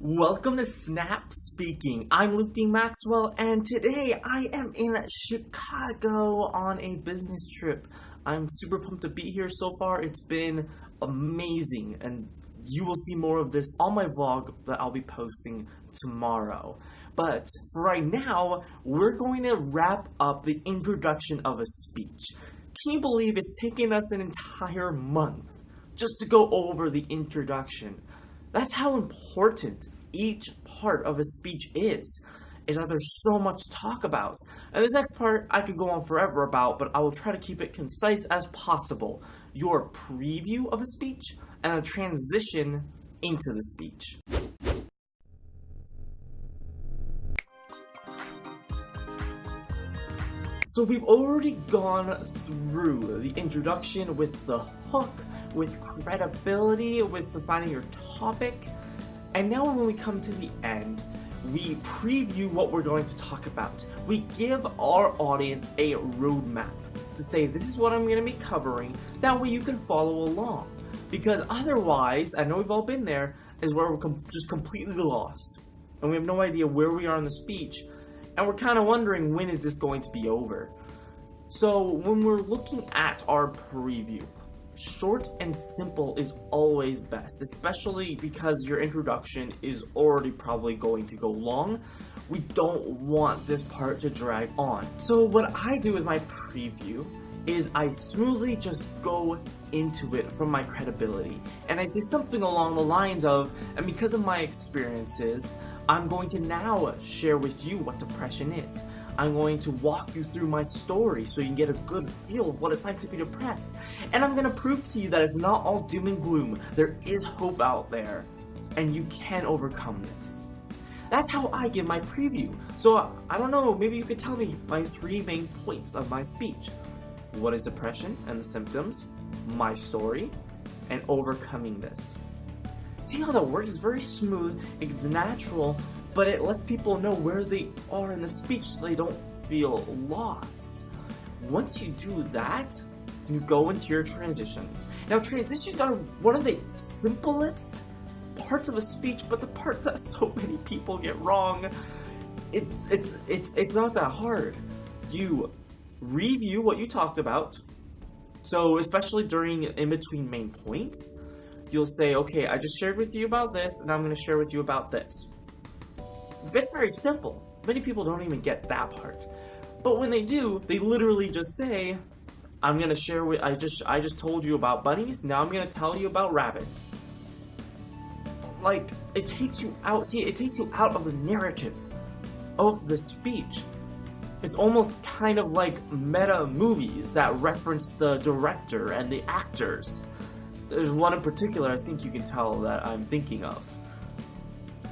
Welcome to Snap Speaking. I'm Maxwell, and today I am in Chicago on a business trip. I'm super pumped to be here so far. It's been amazing, and you will see more of this on my vlog that I'll be posting tomorrow. But for right now, we're going to wrap up the introduction of a speech. Can you believe it's taken us an entire month just to go over the introduction? That's how important each part of a speech is that there's so much to talk about. And this next part I could go on forever about, but I will try to keep it concise as possible. Your preview of a speech and a transition into the speech. So we've already gone through the introduction with the hook, with credibility, with defining your topic, and now when we come to the end, we preview what we're going to talk about. We give our audience a roadmap to say, this is what I'm going to be covering, that way you can follow along. Because otherwise, I know we've all been there, is where we're just completely lost. And we have no idea where we are in the speech, and we're kind of wondering, when is this going to be over? So when we're looking at our preview, short and simple is always best, especially because your introduction is already probably going to go long. We don't want this part to drag on. So what I do with my preview is I smoothly just go into it from my credibility. And I say something along the lines of, and because of my experiences, I'm going to now share with you what depression is. I'm going to walk you through my story so you can get a good feel of what it's like to be depressed. And I'm going to prove to you that it's not all doom and gloom. There is hope out there, and you can overcome this. That's how I give my preview. So, I don't know, maybe you could tell me my 3 main points of my speech. What is depression and the symptoms, my story, and overcoming this. See how that works? It's very smooth, it's natural, but it lets people know where they are in the speech so they don't feel lost. Once you do that, you go into your transitions. Now, transitions are one of the simplest parts of a speech, but the part that so many people get wrong. It's not that hard. You review what you talked about. So, especially during in between main points, you'll say, okay, I just shared with you about this, and I'm going to share with you about this. It's very simple. Many people don't even get that part. But when they do, they literally just say, I'm going to share with, I just told you about bunnies, now I'm going to tell you about rabbits. Like, it takes you out, it takes you out of the narrative of the speech. It's almost kind of like meta movies that reference the director and the actors. There's one in particular I think you can tell that I'm thinking of.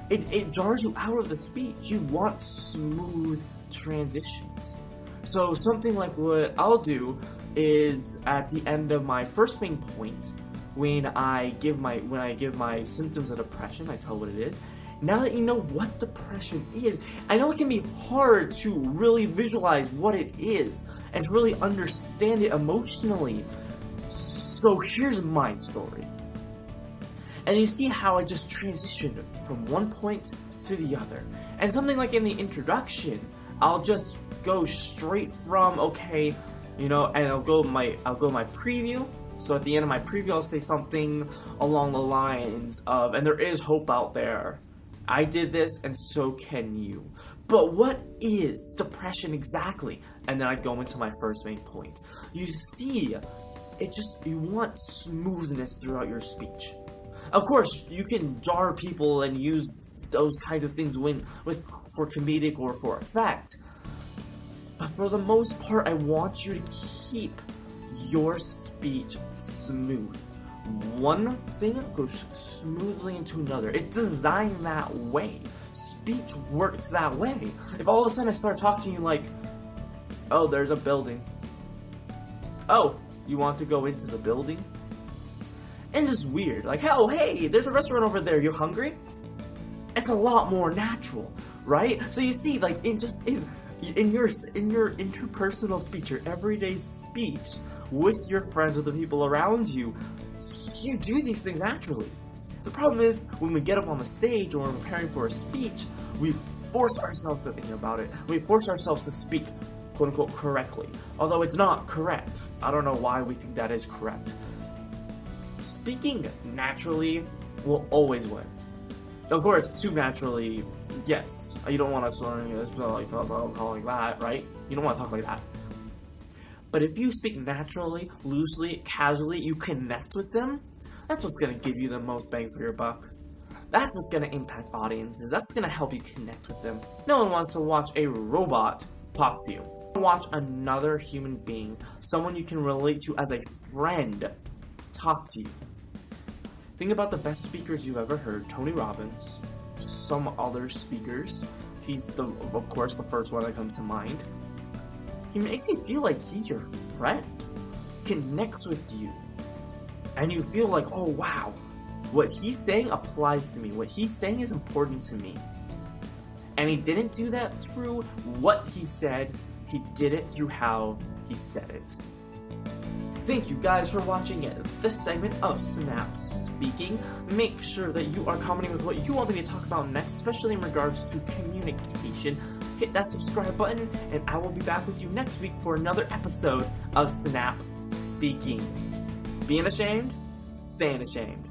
It jars you out of the speech. You want smooth transitions. So something like what I'll do is at the end of my first main point, when I give my symptoms of depression, I tell what it is. Now that you know what depression is, I know it can be hard to really visualize what it is and to really understand it emotionally. So here's my story. And you see how I just transitioned from one point to the other. And something like in the introduction, I'll just go straight from, okay, you know, and I'll go my preview. So at the end of my preview, I'll say something along the lines of, and there is hope out there. I did this, and so can you. But what is depression exactly? And then I go into my first main point. You see, you want smoothness throughout your speech. Of course, you can jar people and use those kinds of things for comedic or for effect. But for the most part, I want you to keep your speech smooth. One thing goes smoothly into another. It's designed that way. Speech works that way. If all of a sudden I start talking to you like, oh, there's a building. Oh, you want to go into the building? And it's just weird. Like, oh, hey, there's a restaurant over there. You hungry? It's a lot more natural, right? So you see, like, in your interpersonal speech, your everyday speech with your friends or the people around you, you do these things naturally. The problem is, when we get up on the stage or we're preparing for a speech, we force ourselves to think about it. We force ourselves to speak, quote-unquote, correctly. Although it's not correct. I don't know why we think that is correct. Speaking naturally will always win. Of course, too naturally, yes. You don't want to talk like that, right? You don't want to talk like that. But if you speak naturally, loosely, casually, you connect with them, that's what's going to give you the most bang for your buck. That's what's going to impact audiences. That's going to help you connect with them. No one wants to watch a robot talk to you. Watch another human being, someone you can relate to as a friend, talk to you. Think about the best speakers you've ever heard. Tony Robbins, some other speakers. He's, of course, the first one that comes to mind. He makes you feel like he's your friend. Connects with you. And you feel like, oh wow, what he's saying applies to me. What he's saying is important to me. And he didn't do that through what he said. He did it through how he said it. Thank you guys for watching this segment of Snap Speaking. Make sure that you are commenting with what you want me to talk about next, especially in regards to communication. Hit that subscribe button, and I will be back with you next week for another episode of Snap Speaking. Being ashamed? Staying ashamed.